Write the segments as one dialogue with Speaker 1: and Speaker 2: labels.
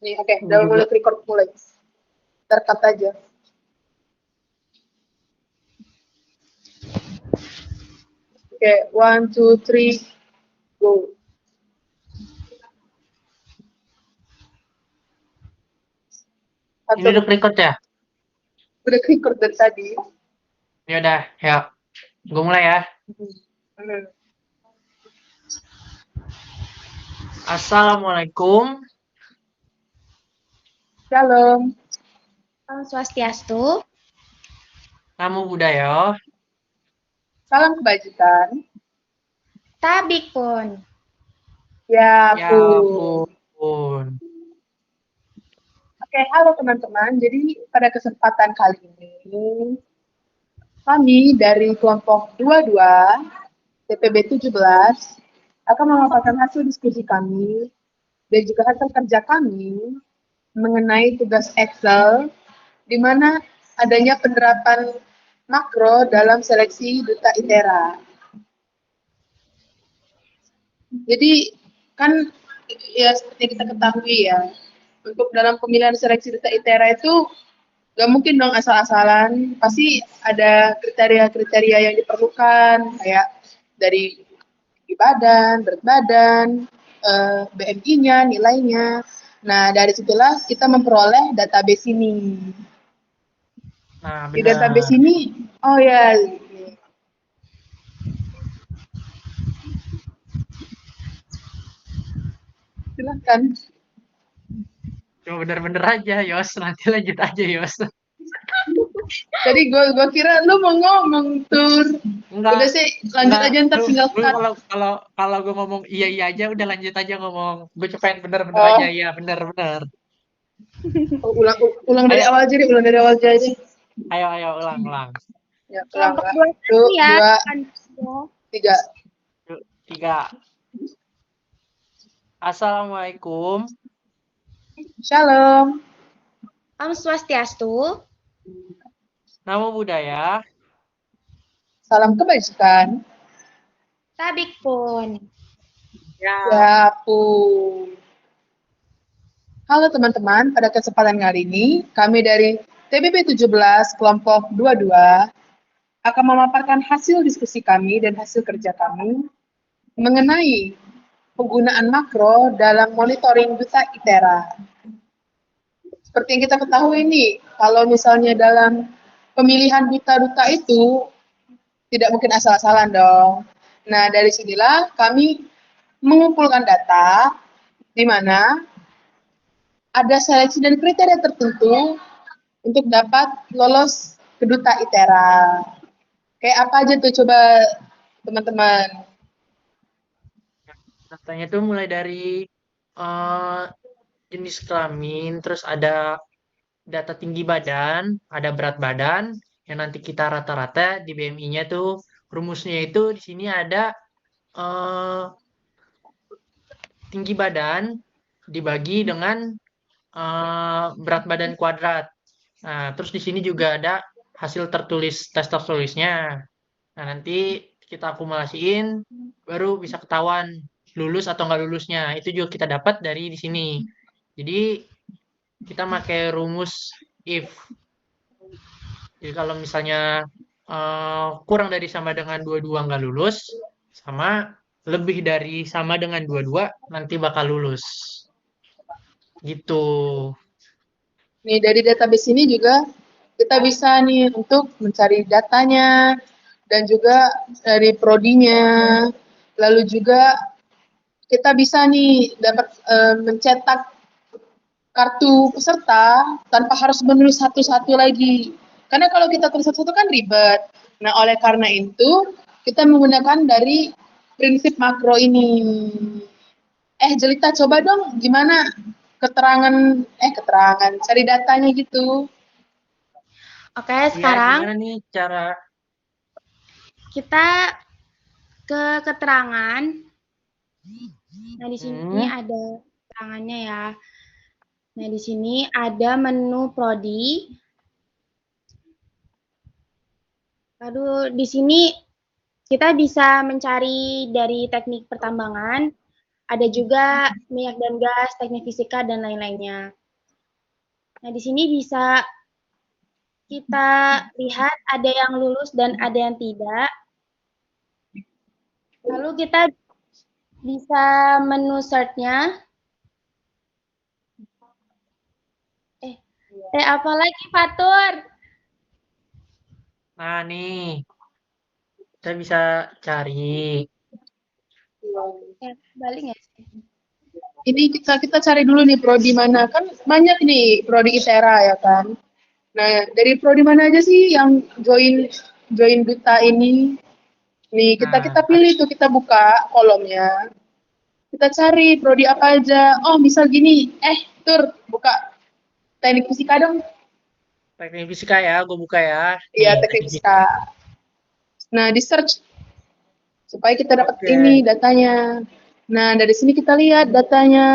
Speaker 1: Nih, oke,
Speaker 2: Gue
Speaker 1: udah
Speaker 2: juga.
Speaker 1: mulai record mulai. Terkat aja. Oke, one, two, three, go.
Speaker 2: Ini
Speaker 1: Satu,
Speaker 2: udah record ya?
Speaker 1: udah record dari tadi.
Speaker 2: Ya udah, ya. Gue mulai ya.
Speaker 1: Hmm.
Speaker 2: Assalamualaikum.
Speaker 1: Shalom.
Speaker 3: Salam Swastiastu.
Speaker 2: Namo Buddhaya.
Speaker 1: Salam kebajikan.
Speaker 3: Tabik pun.
Speaker 1: Ya,
Speaker 2: Ya
Speaker 1: pun.
Speaker 2: ampun.
Speaker 1: Oke, halo teman-teman. Jadi pada kesempatan kali ini, kami dari kelompok 22 TPB 17 akan memaparkan hasil diskusi kami dan juga hasil kerja kami mengenai tugas Excel di mana adanya penerapan makro dalam seleksi duta ITERA. Jadi kan ya seperti kita ketahui ya, untuk dalam pemilihan seleksi duta ITERA itu gak mungkin dong asal-asalan, pasti ada kriteria-kriteria yang diperlukan kayak dari badan, berat badan, BMI-nya, nilainya. Nah, dari situlah kita memperoleh database ini.
Speaker 2: Nah,
Speaker 1: Di database
Speaker 2: benar.
Speaker 1: ini, oh ya, silahkan.
Speaker 2: Cuma bener-bener aja, Yos. Nanti lanjut aja, Yos.
Speaker 1: Tadi gue kira lu mau ngomong tur.
Speaker 2: Enggak,
Speaker 1: Udah sih, lanjut
Speaker 2: enggak.
Speaker 1: aja ntar
Speaker 2: Lu,
Speaker 1: tinggal
Speaker 2: lu
Speaker 1: cut.
Speaker 2: kalau gue ngomong iya iya aja, udah lanjut aja ngomong. Gue cuma pengen bener-bener aja,
Speaker 1: Oh,
Speaker 2: iya bener-bener.
Speaker 1: ulang dari
Speaker 2: Ayo,
Speaker 1: awal jadi, ulang dari awal jadi.
Speaker 2: ayo, ulang.
Speaker 1: Ya, ulang
Speaker 3: Kelompok
Speaker 1: lah.
Speaker 3: 21
Speaker 1: Tuh,
Speaker 3: ya.
Speaker 1: dua,
Speaker 3: Kan.
Speaker 1: tiga.
Speaker 2: Yuk, 3. Assalamualaikum.
Speaker 1: Shalom.
Speaker 3: Salam Swastiastu.
Speaker 2: Namo Buddhaya.
Speaker 1: Salam kebajikan.
Speaker 3: Tabik pun.
Speaker 2: Ya,
Speaker 1: Ya, pun. Halo teman-teman, pada kesempatan kali ini, kami dari TBB 17 kelompok 22 akan memaparkan hasil diskusi kami dan hasil kerja kami mengenai penggunaan makro dalam monitoring duta ITERA. Seperti yang kita ketahui nih, kalau misalnya dalam pemilihan duta-duta itu tidak mungkin asal-asalan dong. Nah, dari sinilah kami mengumpulkan data di mana ada seleksi dan kriteria tertentu untuk dapat lolos ke duta ITERA. Kayak apa aja tuh coba teman-teman?
Speaker 2: datanya tuh mulai dari eh, jenis kelamin, terus ada data tinggi badan, ada berat badan, yang nanti kita rata-rata di BMI-nya tuh rumusnya itu di sini ada eh, tinggi badan dibagi dengan berat badan kuadrat. Nah, terus di sini juga ada hasil tertulis tes tertulisnya. Nah, nanti kita akumulasiin baru bisa ketahuan lulus atau nggak lulusnya. Itu juga kita dapat dari di sini. Jadi kita pakai rumus if. Jadi kalau misalnya kurang dari sama dengan 22 nggak lulus, sama lebih dari sama dengan 22 nanti bakal lulus. Gitu.
Speaker 1: Nih dari database ini juga kita bisa nih untuk mencari datanya dan juga dari prodinya. Lalu juga kita bisa nih dapat mencetak kartu peserta tanpa harus menulis satu-satu lagi. Karena kalau kita tulis satu-satu kan ribet. Nah, oleh karena itu kita menggunakan dari prinsip makro ini. Jelita coba dong gimana keterangan cari datanya gitu.
Speaker 3: Oke,
Speaker 2: Iya,
Speaker 3: sekarang
Speaker 2: gimana nih cara?
Speaker 3: kita ke keterangan. Nah, di sini
Speaker 2: Hmm,
Speaker 3: ada keterangannya ya. Nah, di sini ada menu prodi. Lalu di sini kita bisa mencari dari teknik pertambangan, Ada juga minyak dan gas, teknik fisika, dan lain-lainnya. Nah, di sini bisa kita lihat ada yang lulus dan ada yang tidak. Lalu kita bisa menu search-nya. Apa lagi, Fatur?
Speaker 2: Nah, nih, kita bisa cari.
Speaker 3: Balik nggak sih?
Speaker 1: Ini kita cari dulu nih prodi mana, kan banyak nih prodi ITERA ya kan. Nah, dari prodi mana aja sih yang join join duta ini? Nih, kita
Speaker 2: Nah,
Speaker 1: kita pilih tuh, kita buka kolomnya. Kita cari prodi apa aja. Oh, misal gini. Tur, buka teknik fisika dong.
Speaker 2: teknik fisika ya, gue buka ya.
Speaker 1: Iya,
Speaker 2: Nih,
Speaker 1: teknik
Speaker 2: teknik fisika.
Speaker 1: fisika. Nah, di search supaya kita dapat
Speaker 2: Oke.
Speaker 1: ini datanya. Nah, dari sini kita lihat datanya.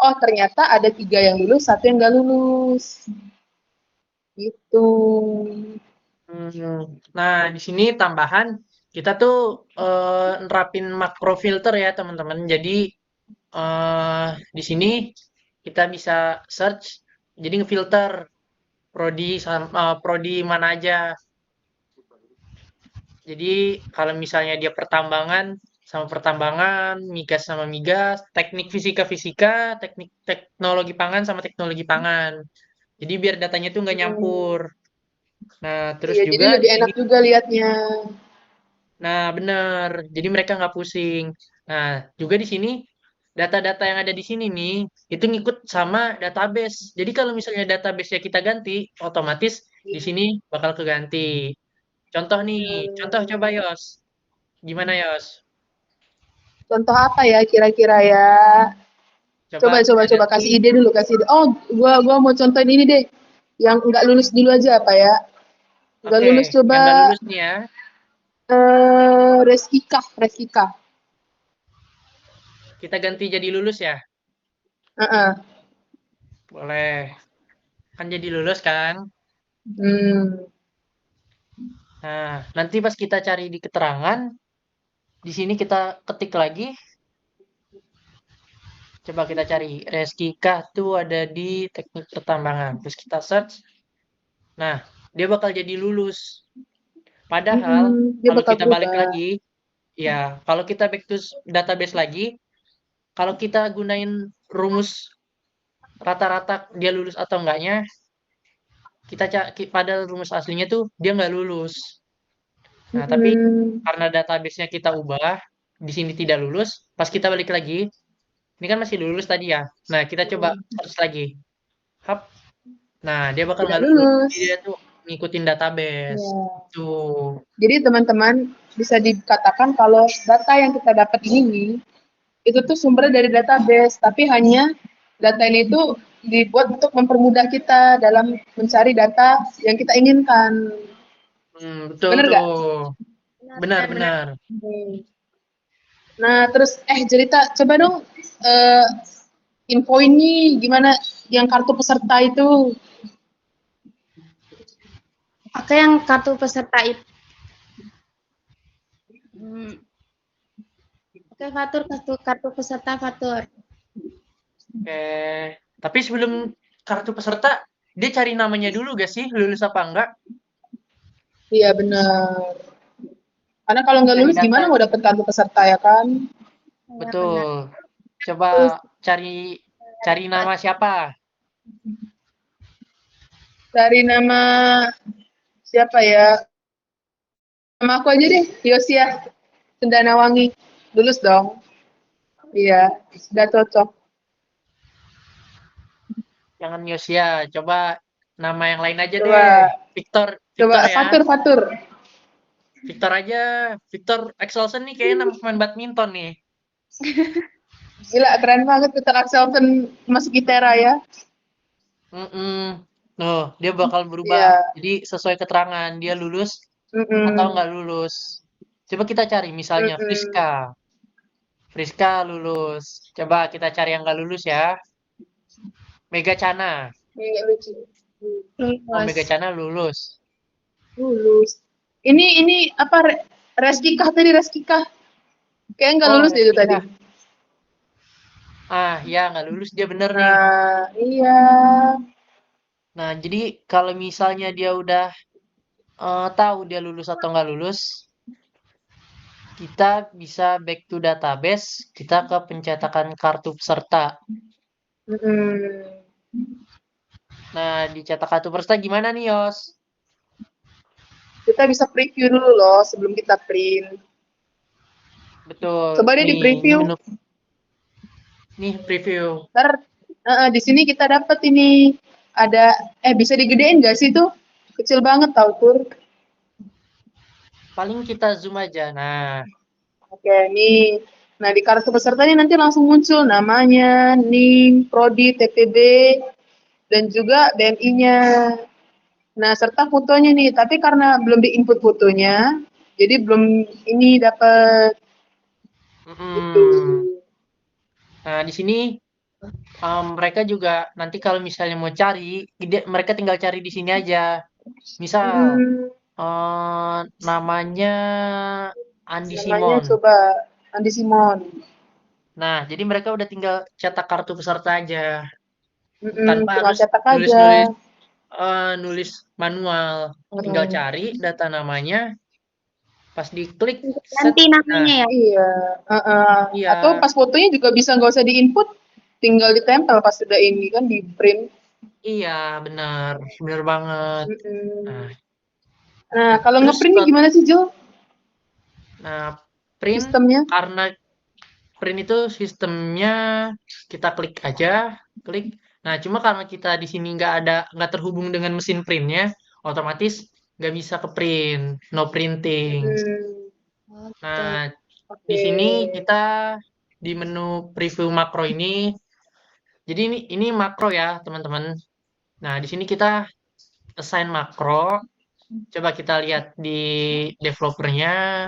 Speaker 1: Oh, ternyata ada 3 yang lulus, 1 yang nggak lulus. Gitu.
Speaker 2: Nah, di sini tambahan kita tuh nerapin makro filter ya, teman-teman. Jadi di sini kita bisa search, jadi ngefilter prodi mana aja. Jadi kalau misalnya dia pertambangan sama pertambangan, migas sama migas, teknik fisika-fisika, teknik teknologi pangan sama teknologi pangan. Jadi biar datanya tuh nggak
Speaker 1: Hmm.
Speaker 2: nyampur. Nah, terus
Speaker 1: Iya, jadi
Speaker 2: juga di
Speaker 1: lebih
Speaker 2: sini,
Speaker 1: enak juga liatnya.
Speaker 2: nah bener, jadi mereka nggak pusing. Nah, juga di sini data-data yang ada di sini nih itu ngikut sama database. Jadi kalau misalnya database-nya kita ganti, otomatis di sini bakal keganti. Contoh nih, contoh coba
Speaker 1: Hmm.
Speaker 2: Yos. Gimana Yos?
Speaker 1: Contoh apa ya kira-kira ya?
Speaker 2: Coba kita
Speaker 1: Coba
Speaker 2: ganti.
Speaker 1: kasih ide dulu, kasih ide. Oh, gua mau contohin ini deh. Yang nggak lulus dulu aja apa ya? Nggak
Speaker 2: Oke,
Speaker 1: lulus
Speaker 2: yang
Speaker 1: coba
Speaker 2: nggak lulus nih ya,
Speaker 1: Reskika.
Speaker 2: kita ganti jadi lulus ya.
Speaker 1: Heeh.
Speaker 2: Boleh. Kan jadi lulus kan?
Speaker 1: Hmm.
Speaker 2: Nah, nanti pas kita cari di keterangan, di sini kita ketik lagi. Coba kita cari Reskika tuh ada di teknik pertambangan. Terus kita search. Nah, dia bakal jadi lulus. Padahal
Speaker 1: Dia
Speaker 2: kalau
Speaker 1: bakal
Speaker 2: kita balik
Speaker 1: berubah.
Speaker 2: lagi, ya kalau kita back to database lagi, kalau kita gunain rumus rata-rata dia lulus atau enggaknya, pada rumus aslinya tuh dia nggak lulus. Nah, tapi
Speaker 1: Hmm.
Speaker 2: karena database-nya kita ubah, di sini tidak lulus, pas kita balik lagi, ini kan masih lulus tadi ya. Nah, kita coba search lagi. Hap. Nah, dia bakal
Speaker 1: Tidak
Speaker 2: nggak lulus. Jadi dia
Speaker 1: lulus.
Speaker 2: tuh ngikutin database.
Speaker 1: Ya.
Speaker 2: Tuh.
Speaker 1: Jadi teman-teman bisa dikatakan kalau data yang kita dapat ini itu tuh sumbernya dari database, tapi hanya data ini tuh dibuat untuk mempermudah kita dalam mencari data yang kita inginkan.
Speaker 2: Betul
Speaker 1: Bener
Speaker 2: tuh.
Speaker 1: gak?
Speaker 3: Benar-benar.
Speaker 2: Benar-benar.
Speaker 1: Nah, terus cerita coba dong eh, info ini gimana yang kartu peserta itu.
Speaker 3: Oke, yang kartu peserta itu. Oke, Fatur, kartu peserta Fatur.
Speaker 2: Oke. Tapi sebelum kartu peserta, dia cari namanya dulu gak sih? Lulus apa enggak?
Speaker 1: Iya benar. Karena kalau nggak
Speaker 2: Cari
Speaker 1: lulus
Speaker 2: data.
Speaker 1: gimana mau dapet kartu peserta ya kan?
Speaker 3: Ya, benar.
Speaker 2: Betul. Coba
Speaker 1: Terus
Speaker 2: cari cari nama siapa?
Speaker 1: dari nama siapa ya? Nama aku aja deh, Yosia Cendanawangi. Lulus dong. Iya, sudah cocok.
Speaker 2: Jangan Yosia. Coba nama yang lain aja
Speaker 1: Coba,
Speaker 2: deh. Victor,
Speaker 1: coba
Speaker 2: Victor ya.
Speaker 1: Fatur.
Speaker 2: Victor aja. Victor Excelsen nih kayaknya nama pemain badminton nih.
Speaker 1: Gila, keren banget Peter Axelsen masuk ITERA ya.
Speaker 2: Mm-mm. Tuh, dia bakal berubah.
Speaker 1: Iya.
Speaker 2: Jadi sesuai keterangan dia lulus atau
Speaker 1: Mm-mm.
Speaker 2: nggak lulus. Coba kita cari misalnya
Speaker 1: Mm-mm.
Speaker 2: Friska. Friska lulus. Coba kita cari yang nggak lulus ya. Mega Chana.
Speaker 1: Ini lucu.
Speaker 2: Oh, Mega
Speaker 3: Lulus.
Speaker 2: Chana lulus.
Speaker 1: Lulus. Ini apa Reskikah tadi Reskikah? Kayaknya nggak
Speaker 2: Oh,
Speaker 1: lulus deh itu tadi.
Speaker 2: Reskika. Ya nggak lulus dia bener nih.
Speaker 1: Nah, iya.
Speaker 2: Nah, jadi kalau misalnya dia udah tahu dia lulus atau nggak lulus, kita bisa back to database, kita ke pencetakan kartu peserta.
Speaker 1: Mm-mm.
Speaker 2: Nah, dicetak kartu peserta gimana nih, Yos?
Speaker 1: Kita bisa preview dulu loh sebelum kita print.
Speaker 2: Betul.
Speaker 1: Coba deh di
Speaker 2: Ini
Speaker 1: preview.
Speaker 2: menu nih preview.
Speaker 1: Ntar di sini kita dapat ini ada bisa digedein nggak sih tuh? Kecil banget tau Pur.
Speaker 2: Paling kita zoom aja. Nah,
Speaker 1: Oke, nih. Nah, di kartu peserta ini nanti langsung muncul namanya, NIM, Prodi, TPB, dan juga BMI-nya. Nah, serta fotonya nih. Tapi karena belum diinput fotonya, jadi belum ini dapat gitu.
Speaker 2: mm-mm. Nah, di sini mereka juga nanti kalau misalnya mau cari, mereka tinggal cari di sini aja. Misal
Speaker 1: Hmm,
Speaker 2: namanya Andi
Speaker 1: namanya
Speaker 2: Simon.
Speaker 1: coba Andi Simon.
Speaker 2: Nah, jadi mereka udah tinggal cetak kartu peserta aja tanpa
Speaker 1: Tinggal
Speaker 2: harus
Speaker 1: cetak aja.
Speaker 2: nulis-nulis nulis manual. Tinggal
Speaker 1: Mm-mm.
Speaker 2: cari data namanya, pas diklik set.
Speaker 3: Ganti
Speaker 2: Nah,
Speaker 3: namanya ya.
Speaker 1: Iya. Atau
Speaker 2: iya,
Speaker 1: pas fotonya juga bisa nggak usah diinput, tinggal ditempel pas sudah ini kan di print.
Speaker 2: iya benar, benar banget. Nah,
Speaker 1: Mm-mm. Nah, kalau
Speaker 2: terus
Speaker 1: ngeprintnya gimana sih, Jo?
Speaker 2: nah print
Speaker 1: Sistemnya?
Speaker 2: karena print itu sistemnya kita klik aja, klik. Nah, cuma karena kita di sini nggak terhubung dengan mesin printnya, otomatis nggak bisa ke print, no printing.
Speaker 1: Mm-mm.
Speaker 3: Oh, gitu.
Speaker 2: Nah, di
Speaker 1: Oke.
Speaker 2: sini kita di menu preview makro ini, jadi ini makro ya teman-teman. Nah, di sini kita assign makro. Coba kita lihat di developernya,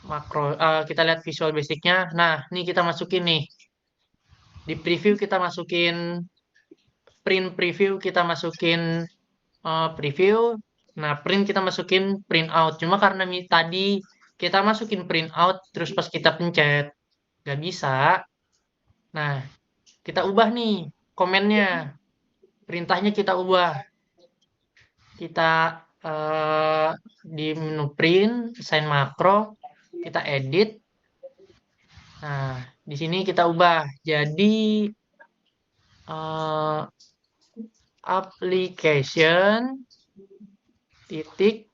Speaker 2: makro. Kita lihat Visual Basicnya. Nah, ini kita masukin nih. Di preview kita masukin print preview, kita masukin preview. Nah, print kita masukin print out. Cuma karena tadi kita masukin print out, terus pas kita pencet nggak bisa. Nah, kita ubah nih komennya, perintahnya kita ubah. Kita di menu print, assign makro, kita edit. Nah, di sini kita ubah jadi eh, application titik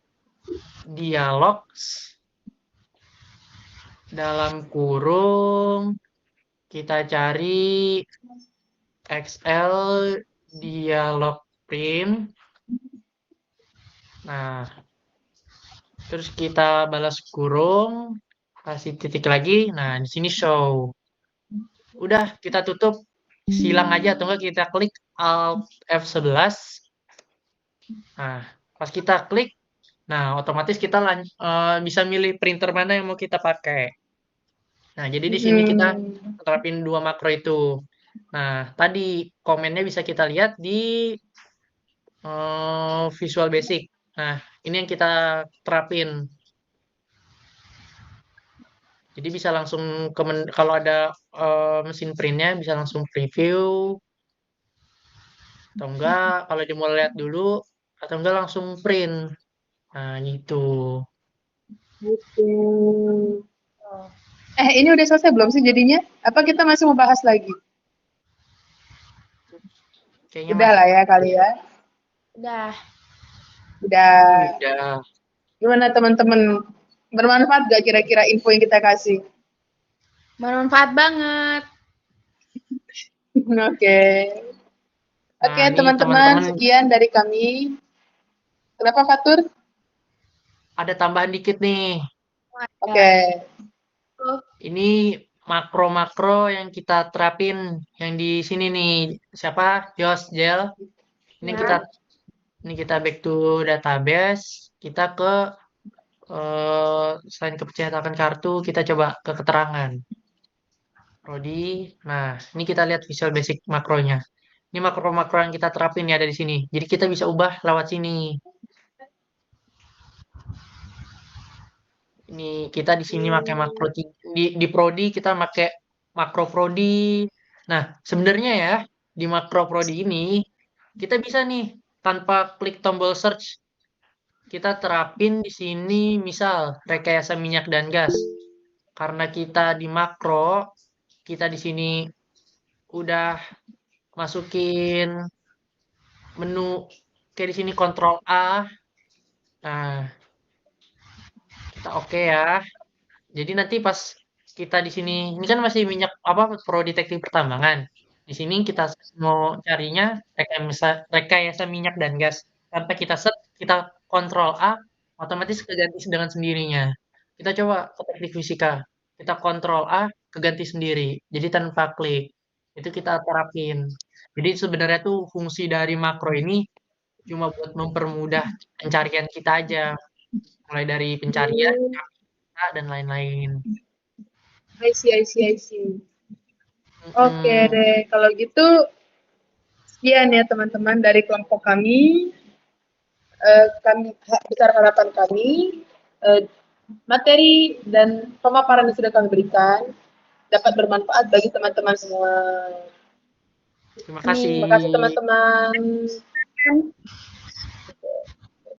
Speaker 2: dialogs dalam kurung kita cari XL dialog print. Nah, terus kita balas kurung, kasih titik lagi. Nah, di sini show. Udah, kita tutup. Silang aja atau enggak kita klik Alt F11. Nah, pas kita klik, nah otomatis kita bisa milih printer mana yang mau kita pakai. Nah, jadi di sini kita
Speaker 1: Mm-mm.
Speaker 2: terapin dua makro itu. Nah, tadi komennya bisa kita lihat di Visual Basic. Nah, ini yang kita terapin. Jadi bisa langsung kalau ada mesin printnya bisa langsung preview atau enggak kalau dia mau lihat dulu atau enggak langsung print. Nah, gitu.
Speaker 1: Gitu. Ini udah selesai belum sih jadinya? Apa kita masih mau bahas lagi?
Speaker 2: Kayaknya
Speaker 1: Udah
Speaker 2: masih
Speaker 1: lah ya kali ya.
Speaker 3: Udah.
Speaker 1: Udah.
Speaker 2: udah.
Speaker 1: Gimana teman-teman? Bermanfaat gak kira-kira info yang kita kasih?
Speaker 3: Bermanfaat banget.
Speaker 1: Oke. Oke,
Speaker 2: Nah, nih
Speaker 1: teman-teman,
Speaker 2: teman-teman
Speaker 1: sekian dari kami. Kenapa, Fatur?
Speaker 2: ada tambahan dikit nih.
Speaker 1: Oke.
Speaker 3: Ada. Tuh.
Speaker 2: Ini makro-makro yang kita terapin yang di sini nih. Siapa? Jos Jel. Ini kita
Speaker 3: Ya.
Speaker 2: ini kita back to database. Kita ke selain ke pencetakan kartu, kita coba ke keterangan. Prodi. Nah, ini kita lihat Visual Basic makronya. Ini makro-makro yang kita terapin ya ada di sini. Jadi kita bisa ubah lewat sini. Ini kita di sini pakai makro di Prodi kita pakai makroprodi. Nah, sebenarnya ya, di makroprodi ini, kita bisa nih, tanpa klik tombol search, kita terapin di sini, misal, rekayasa minyak dan gas. Karena kita di makro, kita di sini udah masukin menu, kayak di sini Ctrl A. Nah, kita oke ya. Jadi nanti pas kita di sini, ini kan masih minyak apa pro detektif pertambangan. Di sini kita mau carinya rekayasa minyak dan gas. Tanpa kita set, kita kontrol A, otomatis keganti dengan sendirinya. Kita coba ke teknik fisika. Kita kontrol A, keganti sendiri. Jadi tanpa klik. Itu kita terapin. Jadi sebenarnya tuh fungsi dari makro ini cuma buat mempermudah pencarian kita aja. Mulai dari pencarian,
Speaker 1: Hmm,
Speaker 2: dan lain-lain.
Speaker 1: I see, I see, I see. Oke
Speaker 2: Mhm.
Speaker 1: deh, kalau gitu sekian ya teman-teman dari kelompok kami. Kami besar harapan kami, eh, materi dan pemaparan yang sudah kami berikan dapat bermanfaat bagi teman-teman semua.
Speaker 2: Terima
Speaker 3: Amin.
Speaker 1: Terima kasih
Speaker 2: kasih.
Speaker 1: teman-teman.